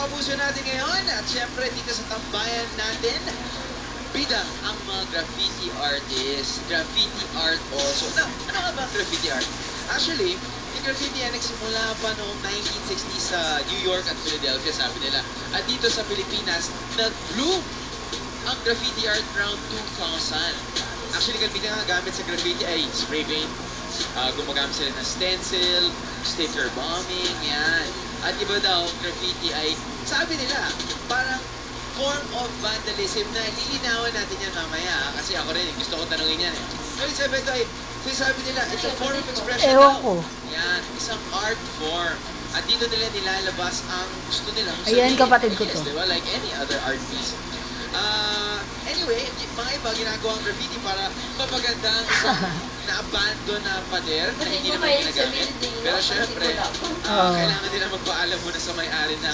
kapuso natin ngayon. At syempre, dito sa tambayan natin, bida ang mga graffiti artists. Graffiti art also. Now, ano nga ba ang graffiti art? Actually, yung graffiti yan nagsimula pa noong 1960s sa New York at Philadelphia, sabi nila. At dito sa Pilipinas, nag-bloom ang graffiti art around 2000. Actually, kalimitan nga gamit sa graffiti ay spray paint. Gumagamit sila ng stencil, sticker bombing, yan. At iba daw, graffiti ay, sabi nila, parang form of vandalism na lilinawan natin yan mamaya. Kasi ako rin, gusto ko tanungin yan eh. So, sabi ito ay, sabi nila, it's a form of expression Ewan daw. ko. Yan, isang art form. At dito nila nilalabas ang gusto nilang Ayan, sabihin. kapatid ko Yes, to. diba? Like any other art piece. Anyway, mga iba ginagawa ang graffiti para mapaganda ang isang na-abandon na pader na hindi naman ginagamit. Pero syempre, kailangan nila magpaalam muna sa may-ari na